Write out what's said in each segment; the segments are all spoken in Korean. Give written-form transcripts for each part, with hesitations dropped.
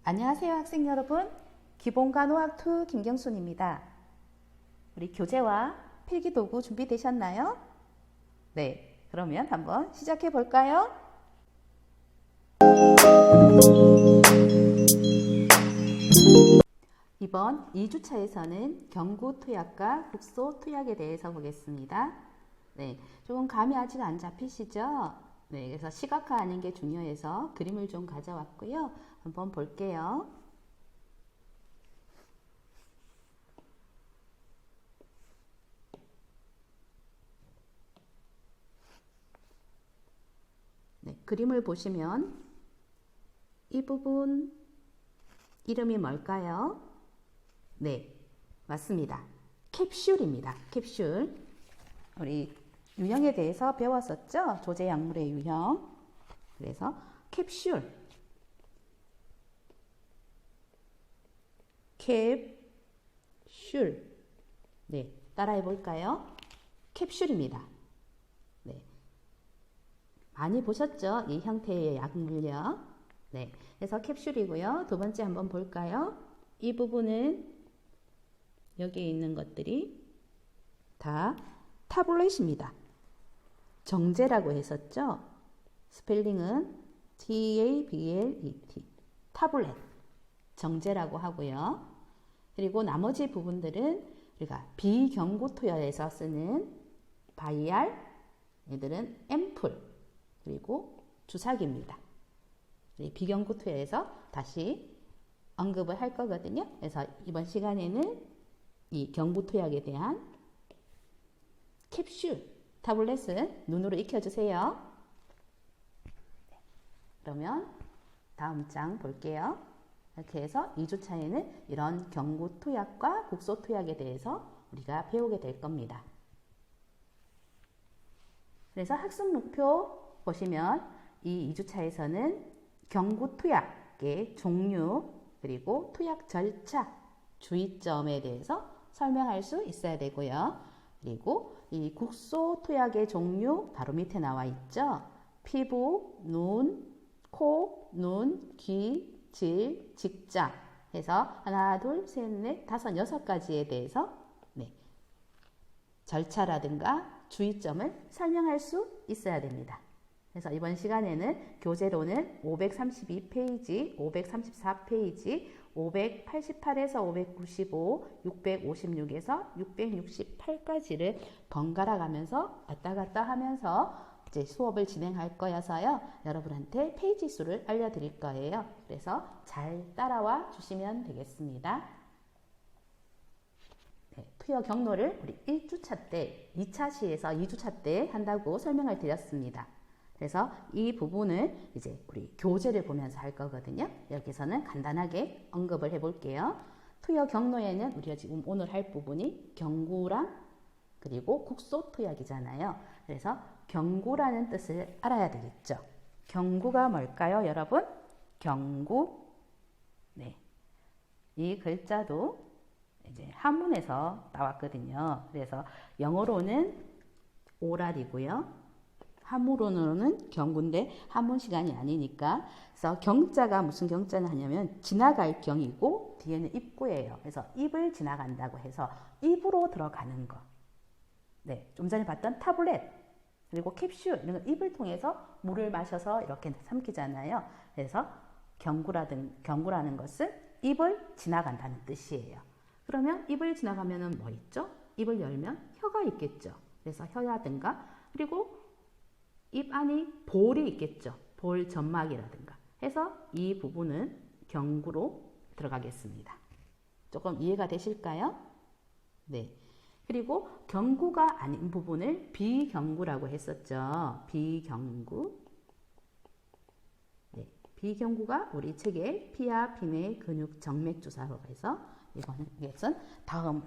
안녕하세요 학생 여러분, 기본간호학2 김경순입니다. 우리 교재와 필기도구 준비되셨나요? 네, 그러면 한번 시작해 볼까요? 이번 2주차에서는 경구투약과 국소투약에 대해서 보겠습니다. 네, 조금 감이 아직 안 잡히시죠? 네, 그래서 시각화하는 게 중요해서 그림을 좀 가져왔고요. 한번 볼게요. 네, 그림을 보시면 이 부분 이름이 뭘까요? 네, 맞습니다. 캡슐입니다. 캡슐. 우리 유형에 대해서 배웠었죠? 조제약물의 유형. 그래서 캡슐. 캡슐. 네, 따라해 볼까요? 캡슐입니다. 네. 많이 보셨죠? 이 형태의 약물요. 네. 그래서 캡슐이고요. 두 번째 한번 볼까요? 이 부분은 여기에 있는 것들이 다 타블렛입니다. 정제라고 했었죠? 스펠링은 TABLET. 타블렛. 정제라고 하고요. 그리고 나머지 부분들은 우리가 비경구투약에서 쓰는 바이알, 얘들은 앰플, 그리고 주사기입니다. 비경구투약에서 다시 언급을 할 거거든요. 그래서 이번 시간에는 이 경구투약에 대한 캡슐, 타블렛은 눈으로 익혀주세요. 그러면 다음 장 볼게요. 이렇게 해서 2주차에는 이런 경구투약과 국소투약에 대해서 우리가 배우게 될 겁니다. 그래서 학습 목표 보시면 이 2주차에서는 경구투약의 종류 그리고 투약 절차, 주의점에 대해서 설명할 수 있어야 되고요. 그리고 이 국소투약의 종류 바로 밑에 나와 있죠. 피부, 눈, 코, 눈, 귀, 질, 직장 해서 하나, 둘, 셋, 넷, 다섯, 여섯 가지에 대해서 절차라든가 주의점을 설명할 수 있어야 됩니다. 그래서 이번 시간에는 교재로는 532페이지, 534페이지, 588에서 595, 656에서 668까지를 번갈아 가면서 왔다 갔다 하면서 이제 수업을 진행할 거여서요. 여러분한테 페이지 수를 알려드릴 거예요. 그래서 잘 따라와 주시면 되겠습니다. 네, 투여 경로를 우리 1주차 때, 2차 시에서 2주차 때 한다고 설명을 드렸습니다. 그래서 이 부분을 이제 우리 교재를 보면서 할 거거든요. 여기서는 간단하게 언급을 해볼게요. 투여 경로에는 우리가 지금 오늘 할 부분이 경구랑 그리고 국소투약이잖아요. 그래서 경구라는 뜻을 알아야 되겠죠. 경구가 뭘까요, 여러분? 경구. 네. 이 글자도 이제 한문에서 나왔거든요. 그래서 영어로는 오랄이고요. 한문으로는 경구인데 한문 시간이 아니니까 그래서 경자가 무슨 경자는 하냐면 지나갈 경이고 뒤에는 입구예요. 그래서 입을 지나간다고 해서 입으로 들어가는 거. 네, 좀 전에 봤던 타블렛 그리고 캡슐 이런 거 입을 통해서 물을 마셔서 이렇게 삼키잖아요. 그래서 경구라는 것은 입을 지나간다는 뜻이에요. 그러면 입을 지나가면은 뭐 있죠? 입을 열면 혀가 있겠죠. 그래서 혀라든가 그리고 입 안에 볼이 있겠죠. 볼 점막이라든가 해서 이 부분은 경구로 들어가겠습니다. 조금 이해가 되실까요? 네. 그리고 경구가 아닌 부분을 비경구라고 했었죠. 비경구. 네. 비경구가 우리 책에 피와 비내 근육 정맥 주사로 해서 이것은 다음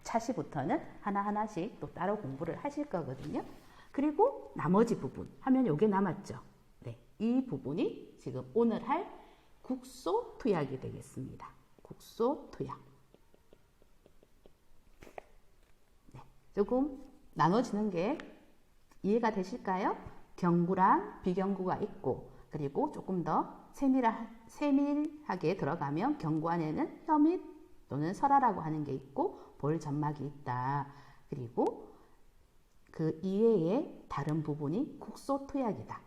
차시부터는 하나하나씩 또 따로 공부를 하실 거거든요. 그리고 나머지 부분 하면 요게 남았죠. 네, 이 부분이 지금 오늘 할 국소투약이 되겠습니다. 국소투약. 네, 조금 나눠지는 게 이해가 되실까요? 경구랑 비경구가 있고, 그리고 조금 더 세밀하게 들어가면 경구 안에는 혐입 또는 설화라고 하는 게 있고 볼점막이 있다. 그리고 그 이외에 다른 부분이 국소투약이다.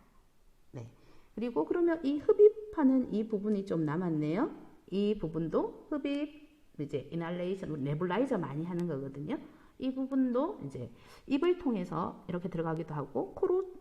네. 그리고 그러면 이 흡입하는 이 부분이 좀 남았네요. 이 부분도 흡입, 이제 이날레이션, 네블라이저 많이 하는 거거든요. 이 부분도 이제 입을 통해서 이렇게 들어가기도 하고 코로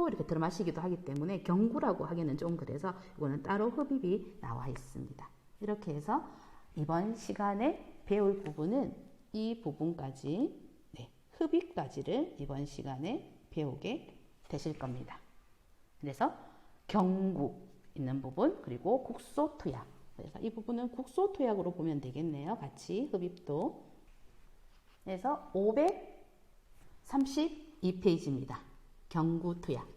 이렇게 들어마시기도 하기 때문에 경구라고 하기는 좀 그래서 이거는 따로 흡입이 나와 있습니다. 이렇게 해서 이번 시간에 배울 부분은 이 부분까지, 네, 흡입까지를 이번 시간에 배우게 되실 겁니다. 그래서 경구 있는 부분, 그리고 국소투약. 그래서 이 부분은 국소투약으로 보면 되겠네요. 같이 흡입도. 그래서 532페이지입니다. 경구투약.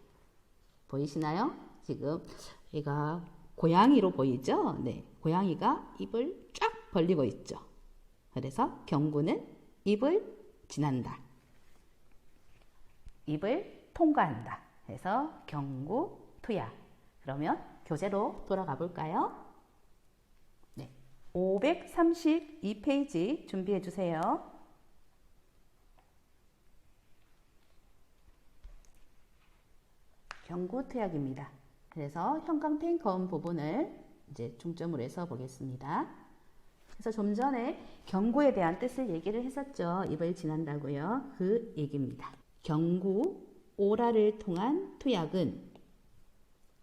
보이시나요? 지금 얘가 고양이로 보이죠? 네, 고양이가 입을 쫙 벌리고 있죠. 그래서 경구는 입을 지난다. 입을 통과한다. 그래서 경구투약. 그러면 교재로 돌아가 볼까요? 네, 532페이지 준비해 주세요. 경구투약입니다. 그래서 형광펜 그은 부분을 이제 중점으로 해서 보겠습니다. 그래서 좀 전에 경구에 대한 뜻을 얘기를 했었죠. 입을 지난다고요. 그 얘기입니다. 경구, 오라를 통한 투약은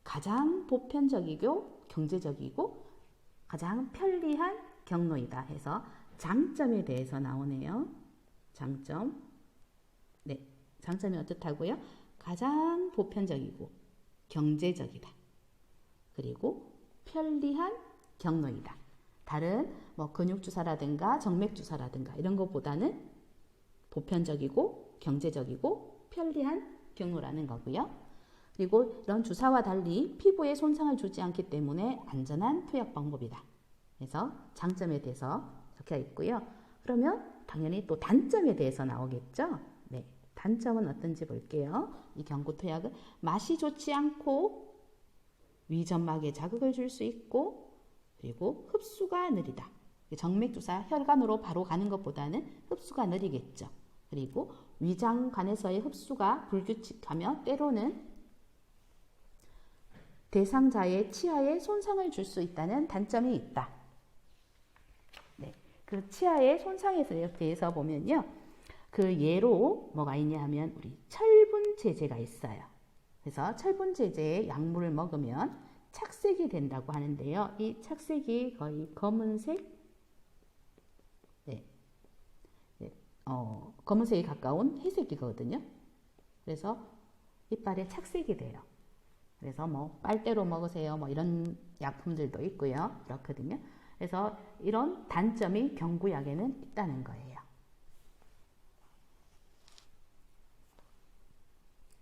가장 보편적이고 경제적이고 가장 편리한 경로이다 해서 장점에 대해서 나오네요. 장점. 네, 장점이 어떻다고요? 가장 보편적이고 경제적이다. 그리고 편리한 경로이다. 다른 뭐 근육주사라든가 정맥주사라든가 이런 것보다는 보편적이고 경제적이고 편리한 경로라는 거고요. 그리고 이런 주사와 달리 피부에 손상을 주지 않기 때문에 안전한 투약 방법이다. 그래서 장점에 대해서 적혀 있고요. 그러면 당연히 또 단점에 대해서 나오겠죠. 네, 단점은 어떤지 볼게요. 이 경구투약은 맛이 좋지 않고 위점막에 자극을 줄 수 있고, 그리고 흡수가 느리다. 정맥주사 혈관으로 바로 가는 것보다는 흡수가 느리겠죠. 그리고 위장관에서의 흡수가 불규칙하며 때로는 대상자의 치아에 손상을 줄 수 있다는 단점이 있다. 네, 그 치아의 손상에 대해서 보면요. 그 예로 뭐가 있냐 하면 우리 철분 제제가 있어요. 그래서 철분 제제의 약물을 먹으면 착색이 된다고 하는데요. 이 착색이 거의 검은색, 네, 네, 검은색에 가까운 회색이거든요. 그래서 이빨에 착색이 돼요. 그래서 뭐 빨대로 먹으세요. 뭐 이런 약품들도 있고요. 그렇거든요. 그래서 이런 단점이 경구약에는 있다는 거예요.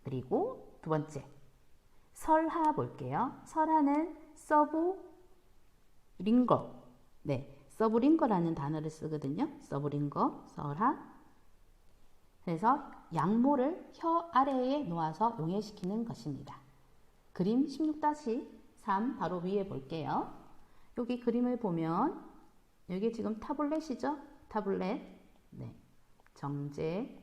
그리고 두 번째, 설하 볼게요. 설하는 서브링거. 네, 서브링거라는 단어를 쓰거든요. 서브링거, 설하. 그래서 약물을 혀 아래에 놓아서 용해시키는 것입니다. 그림 16-3 바로 위에 볼게요. 여기 그림을 보면 여기 지금 타블렛이죠? 타블렛. 네, 정제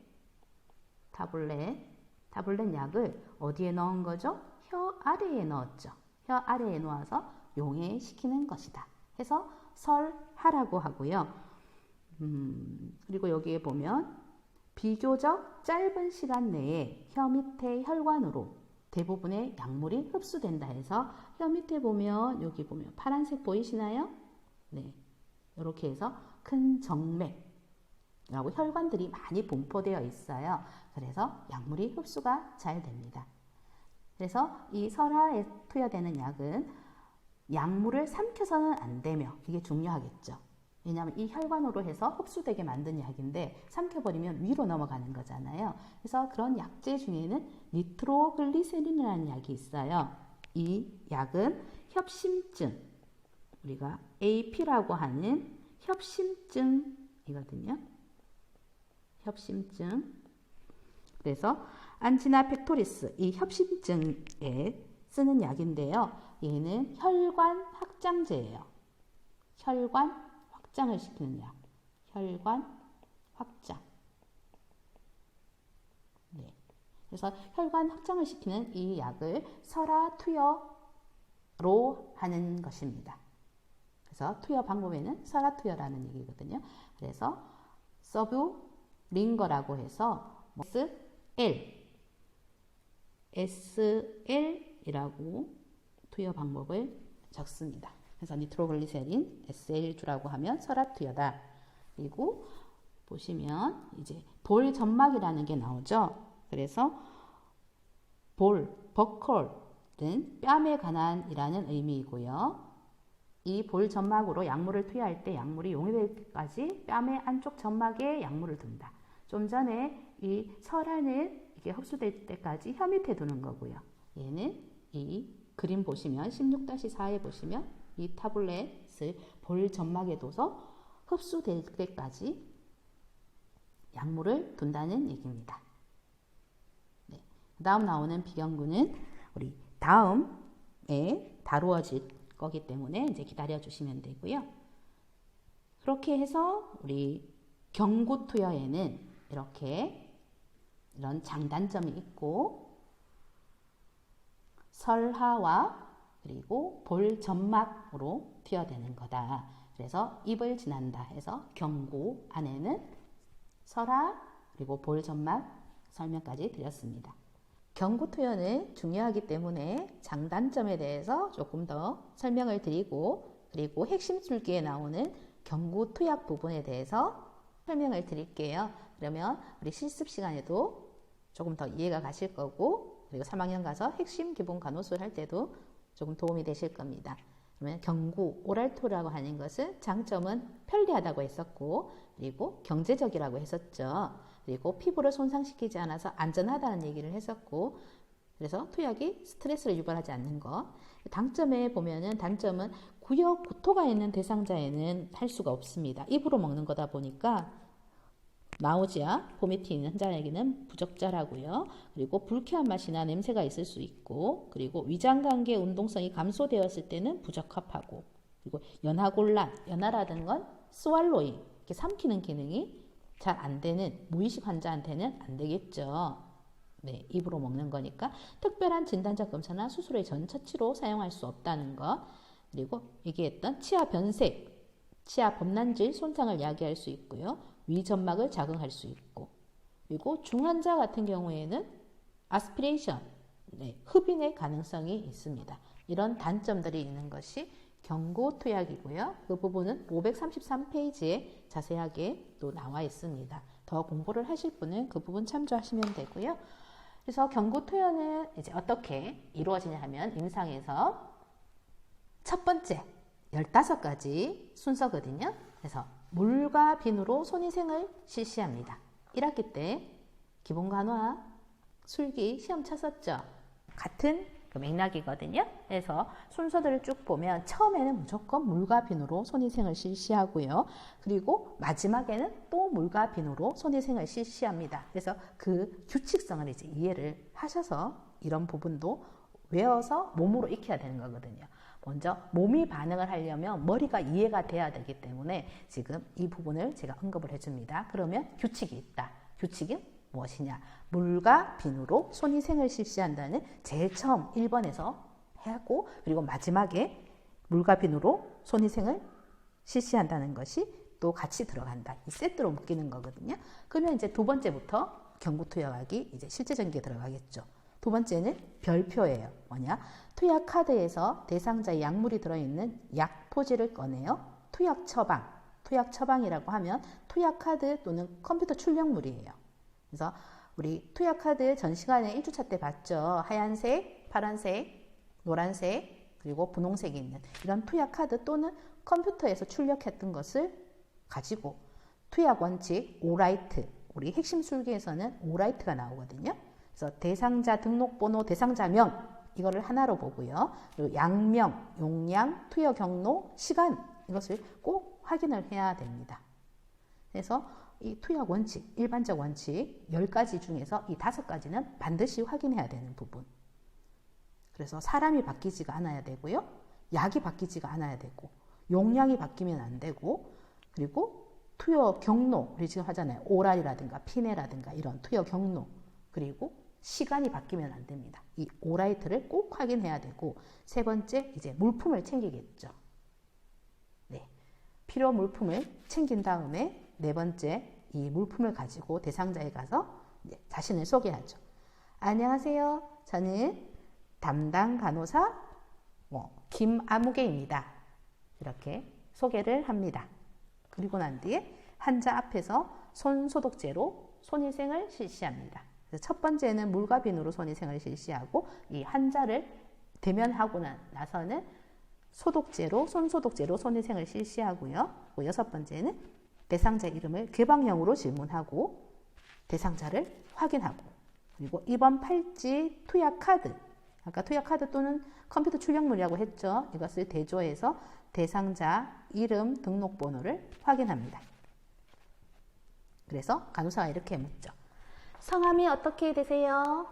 타블렛. 타블렛 약을 어디에 넣은 거죠? 혀 아래에 넣었죠. 혀 아래에 놓아서 용해시키는 것이다. 해서 설하라고 하고요. 그리고 여기에 보면 비교적 짧은 시간 내에 혀 밑의 혈관으로 대부분의 약물이 흡수된다 해서 혀 밑에 보면 여기 보면 파란색 보이시나요? 네, 이렇게 해서 큰 정맥 라고 혈관들이 많이 분포되어 있어요. 그래서 약물이 흡수가 잘 됩니다. 그래서 이 설하에 투여되는 약은 약물을 삼켜서는 안 되며, 이게 중요하겠죠. 왜냐하면 이 혈관으로 해서 흡수되게 만든 약인데 삼켜버리면 위로 넘어가는 거잖아요. 그래서 그런 약제 중에는 니트로글리세린이라는 약이 있어요. 이 약은 협심증, 우리가 AP라고 하는 협심증이거든요. 협심증. 그래서 안지나 팩토리스, 이 협심증에 쓰는 약인데요. 얘는 혈관 확장제예요. 혈관 확장을 시키는 약. 혈관 확장. 네. 그래서 혈관 확장을 시키는 이 약을 설화투여로 하는 것입니다. 그래서 투여 방법에는 설화투여라는 얘기거든요. 그래서 서브링거라고 해서 SL이라고 투여 방법을 적습니다. 그래서 니트로글리세린 SL주라고 하면 설화투여다. 그리고 보시면 이제 볼 점막이라는 게 나오죠. 그래서 버컬은 뺨에 관한이라는 의미이고요. 이 볼 점막으로 약물을 투여할 때 약물이 용해될 때까지 뺨의 안쪽 점막에 약물을 둔다. 좀 전에 이 설화는 이게 흡수될 때까지 혀 밑에 두는 거고요. 얘는 이 그림 보시면 16-4에 보시면 이 타블렛을 볼 점막에 둬서 흡수될 때까지 약물을 둔다는 얘기입니다. 네. 다음 나오는 비경구는 우리 다음에 다루어질 거기 때문에 이제 기다려 주시면 되고요. 그렇게 해서 우리 경구투여에는 이렇게 이런 장단점이 있고 설화와 그리고 볼 점막으로 투여되는 거다. 그래서 입을 지난다 해서 경구 안에는 설화 그리고 볼 점막 설명까지 드렸습니다. 경구투여는 중요하기 때문에 장단점에 대해서 조금 더 설명을 드리고 그리고 핵심 줄기에 나오는 경구투약 부분에 대해서 설명을 드릴게요. 그러면 우리 실습 시간에도 조금 더 이해가 가실 거고 그리고 3학년 가서 핵심 기본 간호술 할 때도 조금 도움이 되실 겁니다. 그러면 경구, 오랄토라고 하는 것은 장점은 편리하다고 했었고 그리고 경제적이라고 했었죠. 그리고 피부를 손상시키지 않아서 안전하다는 얘기를 했었고 그래서 투약이 스트레스를 유발하지 않는 것. 단점에 보면은 단점은 구역 구토가 있는 대상자에는 할 수가 없습니다. 입으로 먹는 거다 보니까 나우지아, 보미팅 있는 환자에게는 부적절하고요. 그리고 불쾌한 맛이나 냄새가 있을 수 있고 그리고 위장관계 운동성이 감소되었을 때는 부적합하고 그리고 연하라는 건 스왈로잉, 이렇게 삼키는 기능이 잘 안 되는 무의식 환자한테는 안 되겠죠. 네, 입으로 먹는 거니까 특별한 진단자 검사나 수술의 전 처치로 사용할 수 없다는 것. 그리고 얘기했던 치아 변색, 치아 범난질 손상을 야기할 수 있고요. 위점막을 자극할 수 있고 그리고 중환자 같은 경우에는 아스피레이션, 네, 흡인의 가능성이 있습니다. 이런 단점들이 있는 것이 경구투약이고요. 그 부분은 533페이지에 자세하게 또 나와 있습니다. 더 공부를 하실 분은 그 부분 참조하시면 되고요. 그래서 경구투여는 이제 어떻게 이루어지냐 하면 임상에서 첫 번째 15가지 순서거든요. 그래서 물과 비누로 손위생을 실시합니다. 1학기 때 기본간호학 술기 시험 쳤었죠. 같은 그 맥락이거든요. 그래서 순서들을 쭉 보면 처음에는 무조건 물과 비누로 손위생을 실시하고요. 그리고 마지막에는 또 물과 비누로 손위생을 실시합니다. 그래서 그 규칙성을 이제 이해를 하셔서 이런 부분도 외워서 몸으로 익혀야 되는 거거든요. 먼저 몸이 반응을 하려면 머리가 이해가 돼야 되기 때문에 지금 이 부분을 제가 언급을 해줍니다. 그러면 규칙이 있다. 규칙이 무엇이냐? 물과 비누로 손위생을 실시한다는 제일 처음 1번에서 하고 그리고 마지막에 물과 비누로 손위생을 실시한다는 것이 또 같이 들어간다. 이 세트로 묶이는 거거든요. 그러면 이제 두 번째부터 경구투약이 이제 실제 전기에 들어가겠죠. 두 번째는 별표예요. 뭐냐? 투약 카드에서 대상자의 약물이 들어있는 약 포지를 꺼내요. 투약 처방. 투약 처방이라고 하면 투약 카드 또는 컴퓨터 출력물이에요. 그래서 우리 투약 카드 전 시간에 1주차 때 봤죠. 하얀색, 파란색, 노란색, 그리고 분홍색이 있는 이런 투약 카드 또는 컴퓨터에서 출력했던 것을 가지고 투약 원칙, 오라이트. 우리 핵심 술기에서는 오라이트가 나오거든요. 그래서 대상자 등록번호, 대상자명 이거를 하나로 보고요. 그리고 약명, 용량, 투여 경로, 시간 이것을 꼭 확인을 해야 됩니다. 그래서 이 투약 원칙, 일반적 원칙 10가지 중에서 이 5가지는 반드시 확인해야 되는 부분. 그래서 사람이 바뀌지가 않아야 되고요. 약이 바뀌지가 않아야 되고, 용량이 바뀌면 안 되고, 그리고 투여 경로, 우리 지금 하잖아요. 오랄이라든가 피네라든가 이런 투여 경로, 그리고 시간이 바뀌면 안 됩니다. 이 오라이트를 꼭 확인해야 되고, 세 번째 이제 물품을 챙기겠죠. 네, 필요 물품을 챙긴 다음에 네 번째 이 물품을 가지고 대상자에 가서 이제 자신을 소개하죠. 안녕하세요. 저는 담당 간호사 김아무개입니다. 이렇게 소개를 합니다. 그리고 난 뒤에 환자 앞에서 손소독제로 손위생을 실시합니다. 첫 번째는 물과 비누로 손위생을 실시하고, 이 환자를 대면하고 나서는 손소독제로 손위생을 실시하고요. 여섯 번째는 대상자 이름을 개방형으로 질문하고 대상자를 확인하고, 그리고 입원 팔찌 투약 카드, 아까 투약 카드 또는 컴퓨터 출력물이라고 했죠. 이것을 대조해서 대상자 이름 등록번호를 확인합니다. 그래서 간호사가 이렇게 묻죠. 성함이 어떻게 되세요?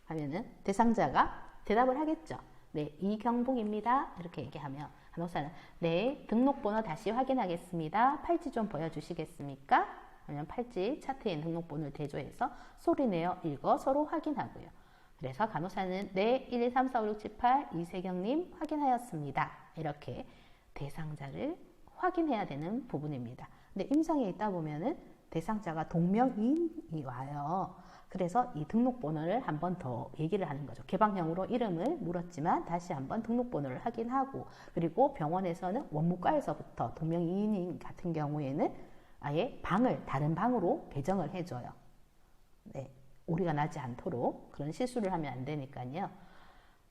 하면은 대상자가 대답을 하겠죠. 네, 이경복입니다. 이렇게 얘기하면 간호사는 네, 등록번호 다시 확인하겠습니다. 팔찌 좀 보여주시겠습니까? 하면 팔찌 차트에 있는 등록번호를 대조해서 소리내어 읽어 서로 확인하고요. 그래서 간호사는 네, 1, 2, 3, 4, 5, 6, 7, 8 이세경님 확인하였습니다. 이렇게 대상자를 확인해야 되는 부분입니다. 근데 임상에 있다 보면은 대상자가 동명이인이 와요. 그래서 이 등록번호를 한 번 더 얘기를 하는 거죠. 개방형으로 이름을 물었지만 다시 한번 등록번호를 확인하고, 그리고 병원에서는 원무과에서부터 동명이인 같은 경우에는 아예 다른 방으로 배정을 해줘요. 네, 오류가 나지 않도록 그런 실수를 하면 안 되니까요.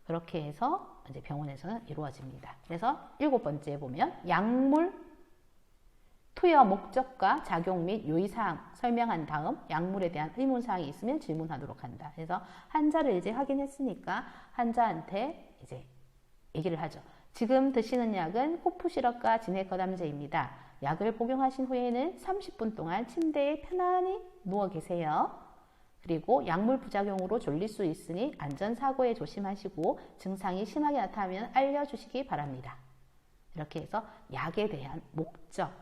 그렇게 해서 이제 병원에서는 이루어집니다. 그래서 7번째에 보면 약물 투여 목적과 작용 및 유의사항 설명한 다음 약물에 대한 의문사항이 있으면 질문하도록 한다. 그래서 환자를 이제 확인했으니까 환자한테 이제 얘기를 하죠. 지금 드시는 약은 호프 시럽과 진액 거담제입니다. 약을 복용하신 후에는 30분 동안 침대에 편안히 누워 계세요. 그리고 약물 부작용으로 졸릴 수 있으니 안전사고에 조심하시고 증상이 심하게 나타나면 알려주시기 바랍니다. 이렇게 해서 약에 대한 목적,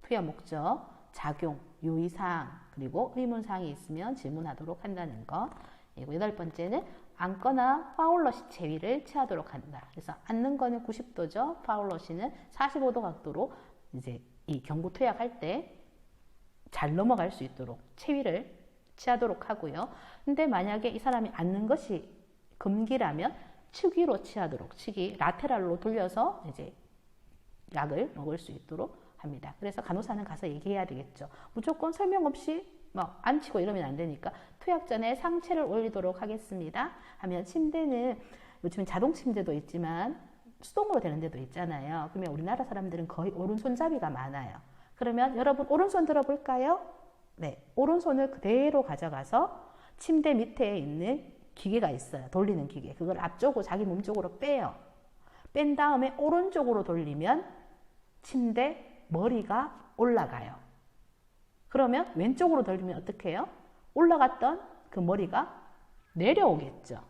투여 목적, 작용, 유의사항, 그리고 의문사항이 있으면 질문하도록 한다는 것. 그리고 8번째는 앉거나 파울러시 체위를 취하도록 한다. 그래서 앉는 거는 90도죠. 파울러시는 45도 각도로 이제 이 경구 투약할 때 잘 넘어갈 수 있도록 체위를 취하도록 하고요. 근데 만약에 이 사람이 앉는 것이 금기라면 측위로 취하도록, 측위 라테랄로 돌려서 이제 약을 먹을 수 있도록 합니다. 그래서 간호사는 가서 얘기해야 되겠죠. 무조건 설명 없이 막 앉히고 이러면 안 되니까 투약 전에 상체를 올리도록 하겠습니다. 하면 침대는 요즘 자동 침대도 있지만 수동으로 되는 데도 있잖아요. 그러면 우리나라 사람들은 거의 오른손잡이가 많아요. 그러면 여러분 오른손 들어볼까요? 네, 오른손을 그대로 가져가서 침대 밑에 있는 기계가 있어요. 돌리는 기계. 그걸 앞쪽으로 자기 몸 쪽으로 빼요. 뺀 다음에 오른쪽으로 돌리면 침대 머리가 올라가요. 그러면 왼쪽으로 돌리면 어떻게 해요? 올라갔던 그 머리가 내려오겠죠.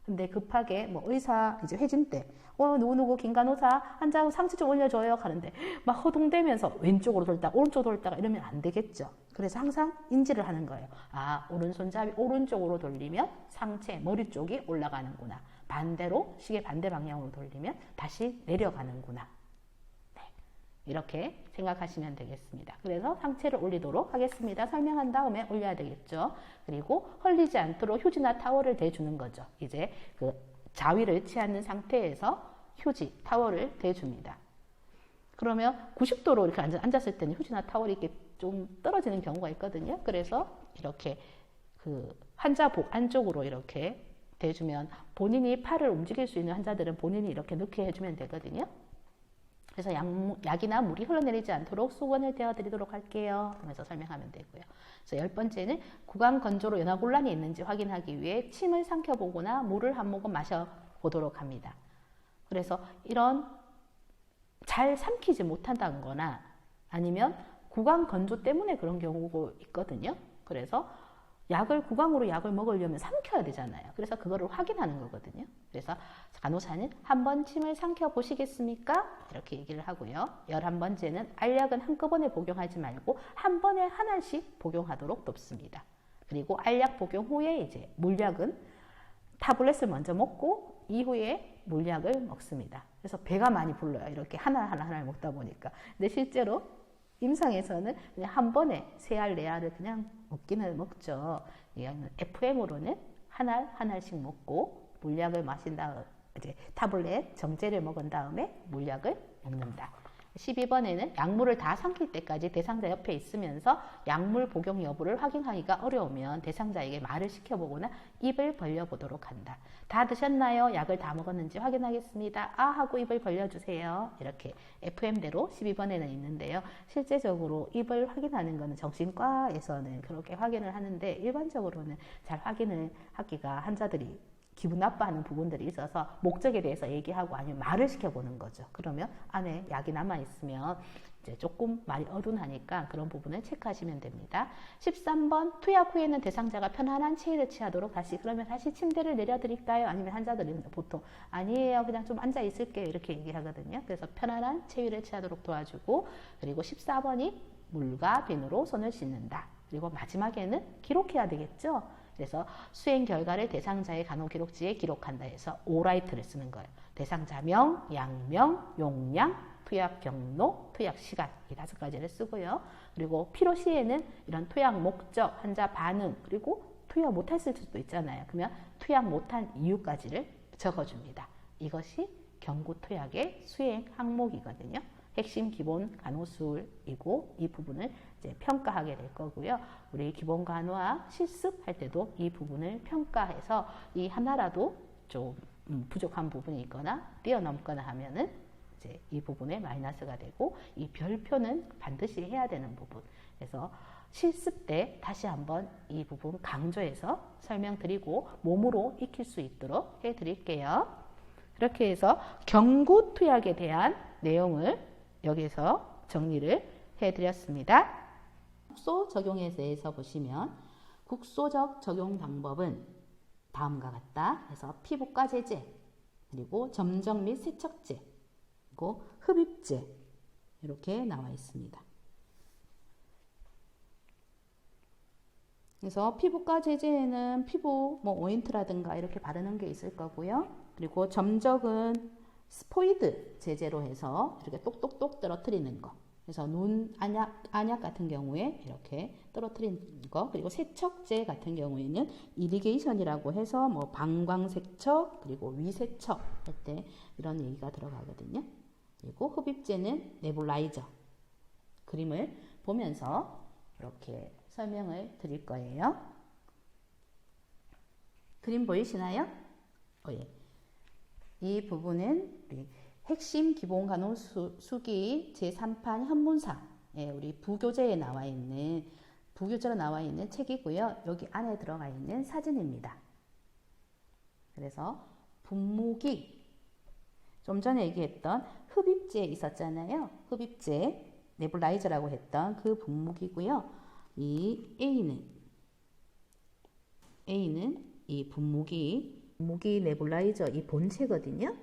근데 급하게 뭐 의사 이제 회진 때 누구누구 김간호사 환자 상체 좀 올려줘요 하는데 막 허둥대면서 왼쪽으로 돌다가 오른쪽으로 돌다가 이러면 안 되겠죠. 그래서 항상 인지를 하는 거예요. 아, 오른손잡이 오른쪽으로 돌리면 상체 머리 쪽이 올라가는구나. 반대로 시계 반대 방향으로 돌리면 다시 내려가는구나. 네, 이렇게 생각하시면 되겠습니다. 그래서 상체를 올리도록 하겠습니다. 설명한 다음에 올려야 되겠죠. 그리고 헐리지 않도록 휴지나 타월을 대주는 거죠. 이제 그 자위를 취하는 상태에서 휴지, 타월을 대줍니다. 그러면 90도로 이렇게 앉았을 때는 휴지나 타월이 이렇게 좀 떨어지는 경우가 있거든요. 그래서 이렇게 그 환자 복 안쪽으로 이렇게 대주면 본인이 팔을 움직일 수 있는 환자들은 본인이 이렇게 넣게 해주면 되거든요. 그래서 약이나 물이 흘러내리지 않도록 수건을 대어드리도록 할게요 하면서 설명하면 되고요. 그래서 10번째는 구강 건조로 연화곤란이 있는지 확인하기 위해 침을 삼켜보거나 물을 한 모금 마셔보도록 합니다. 그래서 이런 잘 삼키지 못한다는 거나 아니면 구강 건조 때문에 그런 경우가 있거든요. 그래서 구강으로 약을 먹으려면 삼켜야 되잖아요. 그래서 그거를 확인하는 거거든요. 그래서 간호사는 한번 침을 삼켜 보시겠습니까? 이렇게 얘기를 하고요. 11번째는 알약은 한꺼번에 복용하지 말고 한 번에 하나씩 복용하도록 돕습니다. 그리고 알약 복용 후에 이제 물약은 타블렛을 먼저 먹고 이후에 물약을 먹습니다. 그래서 배가 많이 불러요. 이렇게 하나를 먹다 보니까. 근데 실제로 임상에서는 그냥 한 번에 3알, 4알을 그냥 먹기는 먹죠. FM으로는 하나씩 먹고 물약을 마신 다음 이제 타블렛 정제를 먹은 다음에 물약을 먹는다. 12번에는 약물을 다 삼킬 때까지 대상자 옆에 있으면서 약물 복용 여부를 확인하기가 어려우면 대상자에게 말을 시켜보거나 입을 벌려보도록 한다. 다 드셨나요? 약을 다 먹었는지 확인하겠습니다. 아 하고 입을 벌려주세요. 이렇게 FM대로 12번에는 있는데요. 실제적으로 입을 확인하는 것은 정신과에서는 그렇게 확인을 하는데 일반적으로는 잘 확인을 하기가 환자들이 기분 나빠하는 부분들이 있어서 목적에 대해서 얘기하고 아니면 말을 시켜보는 거죠. 그러면 안에 약이 남아있으면 이제 조금 말이 어둔하니까 그런 부분을 체크하시면 됩니다. 13번 투약 후에는 대상자가 편안한 체위를 취하도록 그러면 다시 침대를 내려드릴까요? 아니면 환자들은 보통 아니에요. 그냥 좀 앉아 있을게요. 이렇게 얘기하거든요. 그래서 편안한 체위를 취하도록 도와주고 그리고 14번이 물과 비누로 손을 씻는다. 그리고 마지막에는 기록해야 되겠죠. 그래서 수행 결과를 대상자의 간호기록지에 기록한다 해서 오라이트를 쓰는 거예요. 대상자명, 약명, 용량, 투약 경로, 투약 시간 이 5가지를 쓰고요. 그리고 필요 시에는 이런 투약 목적, 환자 반응 그리고 투약 못했을 수도 있잖아요. 그러면 투약 못한 이유까지를 적어줍니다. 이것이 경구투약의 수행 항목이거든요. 핵심 기본 간호술이고 이 부분을 이제 평가하게 될 거고요. 우리 기본 간호학 실습할 때도 이 부분을 평가해서 이 하나라도 좀 부족한 부분이 있거나 뛰어넘거나 하면은 이제 이 부분에 마이너스가 되고 이 별표는 반드시 해야 되는 부분. 그래서 실습 때 다시 한번 이 부분 강조해서 설명드리고 몸으로 익힐 수 있도록 해드릴게요. 그렇게 해서 경구투약에 대한 내용을 여기서 정리를 해드렸습니다. 국소 적용에 대해서 보시면 국소적 적용 방법은 다음과 같다. 그래서 피부과 제제, 그리고 점정 및 세척제, 그리고 흡입제 이렇게 나와 있습니다. 그래서 피부과 제제에는 피부 오인트라든가 이렇게 바르는 게 있을 거고요. 그리고 점적은 스포이드 제제로 해서 이렇게 똑똑똑 떨어뜨리는 거. 그래서 눈 안약 같은 경우에 이렇게 떨어뜨리는 거. 그리고 세척제 같은 경우에는 이리게이션이라고 해서 방광 세척 그리고 위 세척 할 때 이런 얘기가 들어가거든요. 그리고 흡입제는 네뷸라이저. 그림을 보면서 이렇게 설명을 드릴 거예요. 그림 보이시나요? 예. 이 부분은 우리 핵심 기본 간호 수기 제3판 현문상 우리 부교재로 나와 있는 책이고요. 여기 안에 들어가 있는 사진입니다. 그래서 분무기 좀 전에 얘기했던 흡입제 있었잖아요. 흡입제 네뷸라이저라고 했던 그 분무기고요. 이 A는 이 분무기 네뷸라이저 이 본체거든요.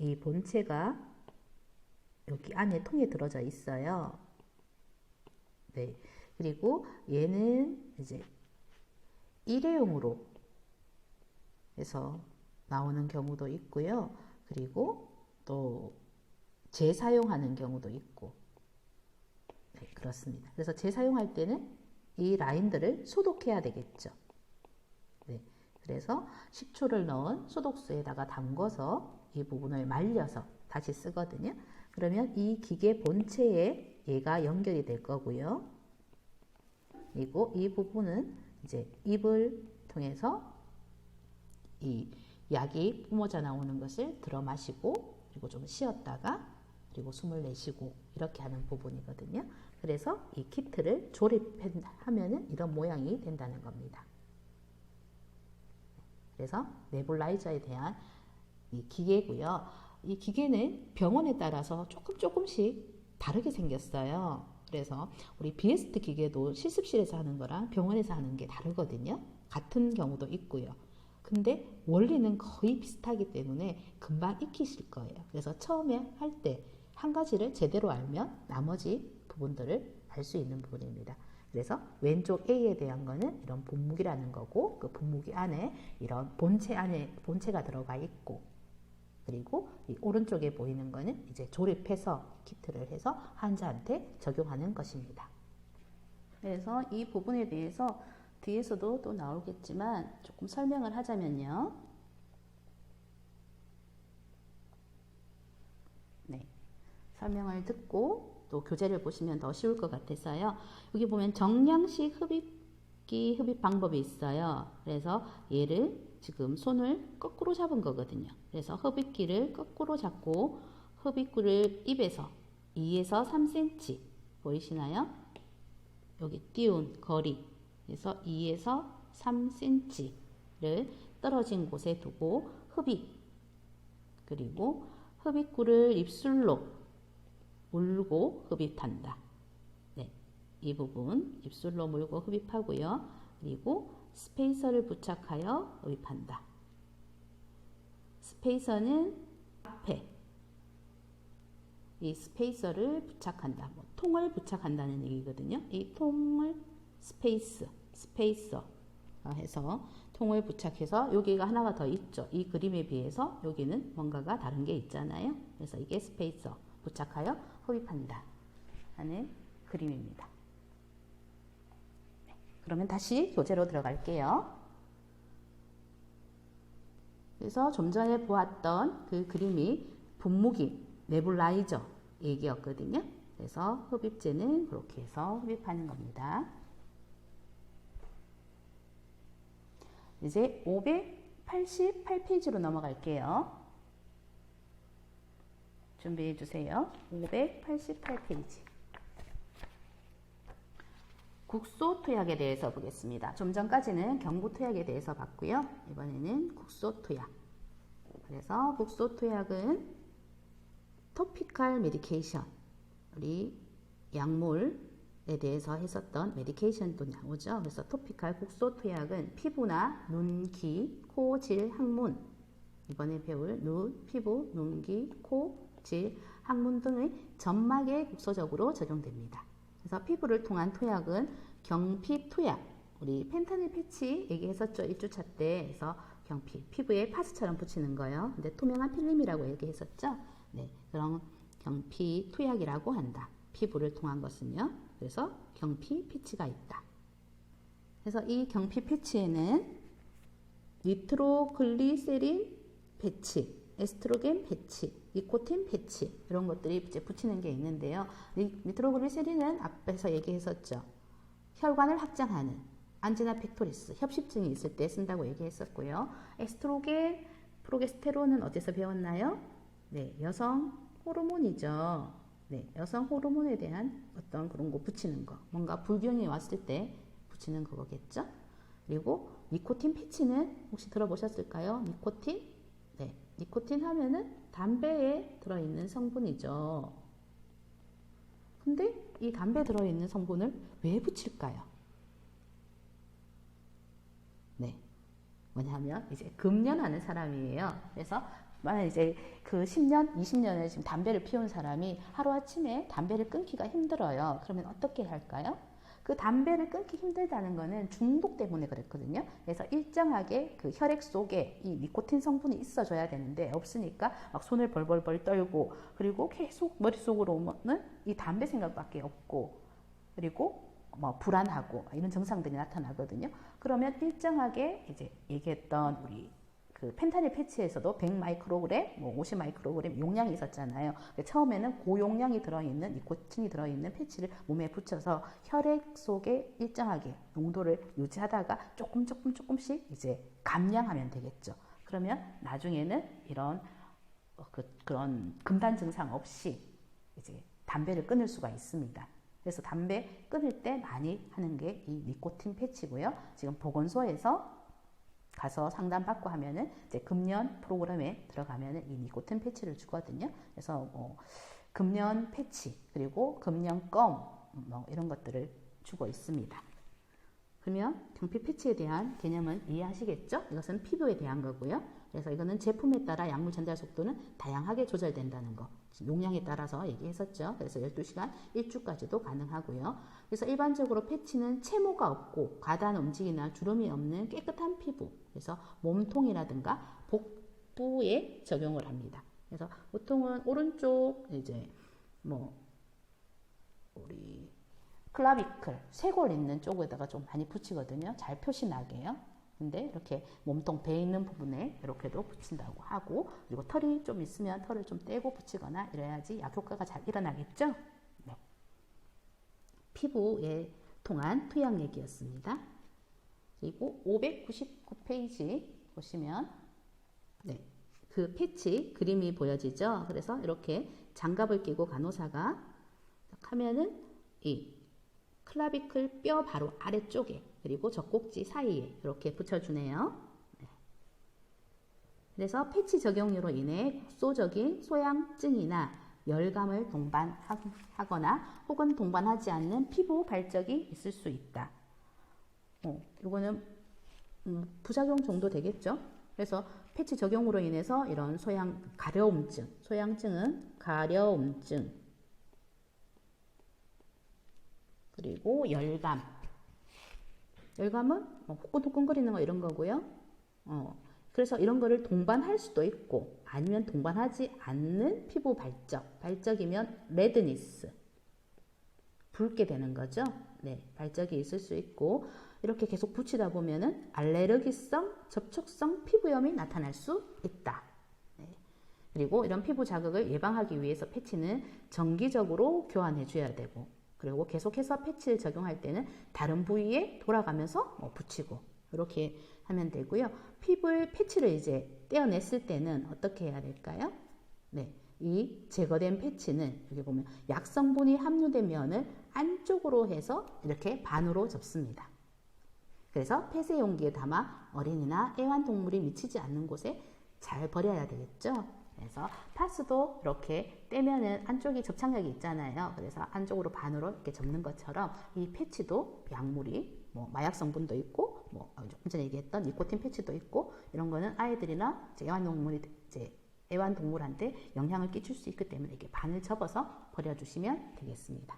이 본체가 여기 안에 통에 들어져 있어요. 네. 그리고 얘는 이제 일회용으로 해서 나오는 경우도 있고요. 그리고 또 재사용하는 경우도 있고. 네, 그렇습니다. 그래서 재사용할 때는 이 라인들을 소독해야 되겠죠. 네. 그래서 식초를 넣은 소독수에다가 담궈서 이 부분을 말려서 다시 쓰거든요. 그러면 이 기계 본체에 얘가 연결이 될 거고요. 그리고 이 부분은 이제 입을 통해서 이 약이 뿜어져 나오는 것을 들어 마시고 그리고 좀 쉬었다가 그리고 숨을 내쉬고 이렇게 하는 부분이거든요. 그래서 이 키트를 조립하면은 이런 모양이 된다는 겁니다. 그래서 네뷸라이저에 대한 이 기계고요. 이 기계는 병원에 따라서 조금씩 다르게 생겼어요. 그래서 우리 비에스트 기계도 실습실에서 하는 거랑 병원에서 하는 게 다르거든요. 같은 경우도 있고요. 근데 원리는 거의 비슷하기 때문에 금방 익히실 거예요. 그래서 처음에 할 때 한 가지를 제대로 알면 나머지 부분들을 알 수 있는 부분입니다. 그래서 왼쪽 A에 대한 거는 이런 분무기라는 거고, 그 분무기 안에 이런 본체가 들어가 있고, 그리고 이 오른쪽에 보이는 거는 이제 조립해서 키트를 해서 환자한테 적용하는 것입니다. 그래서 이 부분에 대해서 뒤에서도 또 나오겠지만 조금 설명을 하자면요. 네. 설명을 듣고 또 교재를 보시면 더 쉬울 것 같아서요. 여기 보면 정량식 흡입기 흡입 방법이 있어요. 그래서 얘를 지금 손을 거꾸로 잡은 거거든요. 그래서 흡입기를 거꾸로 잡고 흡입구를 입에서 2에서 3cm 보이시나요? 여기 띄운 거리 그래서 2에서 3cm를 떨어진 곳에 두고 흡입 그리고 흡입구를 입술로 물고 흡입한다. 네, 이 부분 입술로 물고 흡입하고요. 그리고 스페이서를 부착하여 흡입한다. 스페이서는 앞에 이 스페이서를 부착한다. 통을 부착한다는 얘기거든요. 이 통을 스페이서 해서 통을 부착해서 여기가 하나가 더 있죠. 이 그림에 비해서 여기는 뭔가가 다른 게 있잖아요. 그래서 이게 스페이서 부착하여 흡입한다 하는 그림입니다. 네, 그러면 다시 교재로 들어갈게요. 그래서 좀 전에 보았던 그 그림이 분무기 네뷸라이저 얘기였거든요. 그래서 흡입제는 그렇게 해서 흡입하는 겁니다. 이제 588페이지로 넘어갈게요. 준비해 주세요. 588페이지. 국소투약에 대해서 보겠습니다. 좀 전까지는 경부투약에 대해서 봤고요. 이번에는 국소투약. 그래서 국소투약은 토피컬 메디케이션, 우리 약물에 대해서 했었던 메디케이션도 나오죠. 그래서 토피컬 국소투약은 피부나 눈, 귀, 코, 질, 항문, 이번에 배울 눈, 피부, 눈, 귀, 코, 질, 항문 등의 점막에 국소적으로 적용됩니다. 그래서 피부를 통한 투약은 경피 투약, 우리 펜타닐 패치 얘기했었죠. 1주차 때. 그래서 경피, 피부에 파스처럼 붙이는 거예요. 근데 투명한 필름이라고 얘기했었죠. 네, 그런 경피 투약이라고 한다. 피부를 통한 것은요. 그래서 경피 패치가 있다. 그래서 이 경피 패치에는 니트로글리세린 패치, 에스트로겐 패치, 니코틴 패치 이런 것들이 이제 붙이는 게 있는데요. 니트로글리세린은 앞에서 얘기했었죠. 혈관을 확장하는 안지나 팩토리스 협식증이 있을 때 쓴다고 얘기했었고요. 에스트로겐, 프로게스테론은 어디서 배웠나요? 네, 여성 호르몬이죠. 네, 여성 호르몬에 대한 어떤 그런 거 붙이는 거, 뭔가 불균이 왔을 때 붙이는 그거겠죠. 그리고 니코틴 패치는 혹시 들어보셨을까요? 니코틴? 네, 니코틴 하면은 담배에 들어있는 성분이죠. 근데 이 담배에 들어있는 성분을 왜 붙일까요? 네, 뭐냐면 이제 금연하는 사람이에요. 그래서 만약 이제 그 10년, 20년을 지금 담배를 피운 사람이 하루아침에 담배를 끊기가 힘들어요. 그러면 어떻게 할까요? 그 담배를 끊기 힘들다는 거는 중독 때문에 그랬거든요. 그래서 일정하게 그 혈액 속에 이 니코틴 성분이 있어줘야 되는데 없으니까 막 손을 벌벌벌 떨고 그리고 계속 머릿속으로 오면은 이 담배 생각밖에 없고 그리고 뭐 불안하고 이런 증상들이 나타나거든요. 그러면 일정하게 이제 얘기했던 우리 그 펜타닐 패치에서도 100 마이크로그램, 뭐 50 마이크로그램 용량이 있었잖아요. 처음에는 고용량이 들어있는 니코틴이 들어있는 패치를 몸에 붙여서 혈액 속에 일정하게 농도를 유지하다가 조금씩 이제 감량하면 되겠죠. 그러면 나중에는 이런 그런 금단 증상 없이 이제 담배를 끊을 수가 있습니다. 그래서 담배 끊을 때 많이 하는 게 이 니코틴 패치고요. 지금 보건소에서 가서 상담받고 하면은 이제 금년 프로그램에 들어가면은 이 니코틴 패치를 주거든요. 그래서 금년 패치 그리고 금년 껌 뭐 이런 것들을 주고 있습니다. 그러면 경피 패치에 대한 개념은 이해하시겠죠? 이것은 피부에 대한 거고요. 그래서 이거는 제품에 따라 약물 전달 속도는 다양하게 조절된다는 거. 용량에 따라서 얘기했었죠. 그래서 12시간 1주까지도 가능하고요. 그래서 일반적으로 패치는 채모가 없고 과다한 움직임이나 주름이 없는 깨끗한 피부. 그래서 몸통이라든가 복부에 적용을 합니다. 그래서 보통은 오른쪽 이제 뭐 우리 클라비클, 쇄골 있는 쪽에다가 좀 많이 붙이거든요. 잘 표시나게요. 근데 이렇게 몸통 배 있는 부분에 이렇게도 붙인다고 하고, 그리고 털이 좀 있으면 털을 좀 떼고 붙이거나 이래야지 약 효과가 잘 일어나겠죠. 네. 피부에 통한 투약 얘기였습니다. 그리고 599페이지 보시면 네, 그 패치 그림이 보여지죠. 그래서 이렇게 장갑을 끼고 간호사가 하면은 이 클라비클 뼈 바로 아래쪽에 그리고 젖꼭지 사이에 이렇게 붙여주네요. 네. 그래서 패치 적용으로 인해 국소적인 소양증이나 열감을 동반하거나 혹은 동반하지 않는 피부 발적이 있을 수 있다. 이거는 부작용 정도 되겠죠. 그래서 패치 적용으로 인해서 이런 가려움증, 소양증은 가려움증, 그리고 열감은 후끈후끈거리는 거 이런 거고요. 그래서 이런 거를 동반할 수도 있고 아니면 동반하지 않는 피부 발적이면 레드니스, 붉게 되는 거죠. 네, 발적이 있을 수 있고 이렇게 계속 붙이다 보면은 알레르기성, 접촉성 피부염이 나타날 수 있다. 네. 그리고 이런 피부 자극을 예방하기 위해서 패치는 정기적으로 교환해 줘야 되고, 그리고 계속해서 패치를 적용할 때는 다른 부위에 돌아가면서 붙이고 이렇게 하면 되고요. 패치를 이제 떼어냈을 때는 어떻게 해야 될까요? 네, 이 제거된 패치는 여기 보면 약 성분이 함유된 면을 안쪽으로 해서 이렇게 반으로 접습니다. 그래서 폐쇄 용기에 담아 어린이나 애완동물이 미치지 않는 곳에 잘 버려야 되겠죠. 그래서 파스도 이렇게 떼면은 안쪽이 접착력이 있잖아요. 그래서 안쪽으로 반으로 이렇게 접는 것처럼 이 패치도 약물이 마약 성분도 있고 조금 전에 얘기했던 니코틴 패치도 있고 이런 거는 아이들이나 애완동물한테 영향을 끼칠 수 있기 때문에 이렇게 반을 접어서 버려주시면 되겠습니다.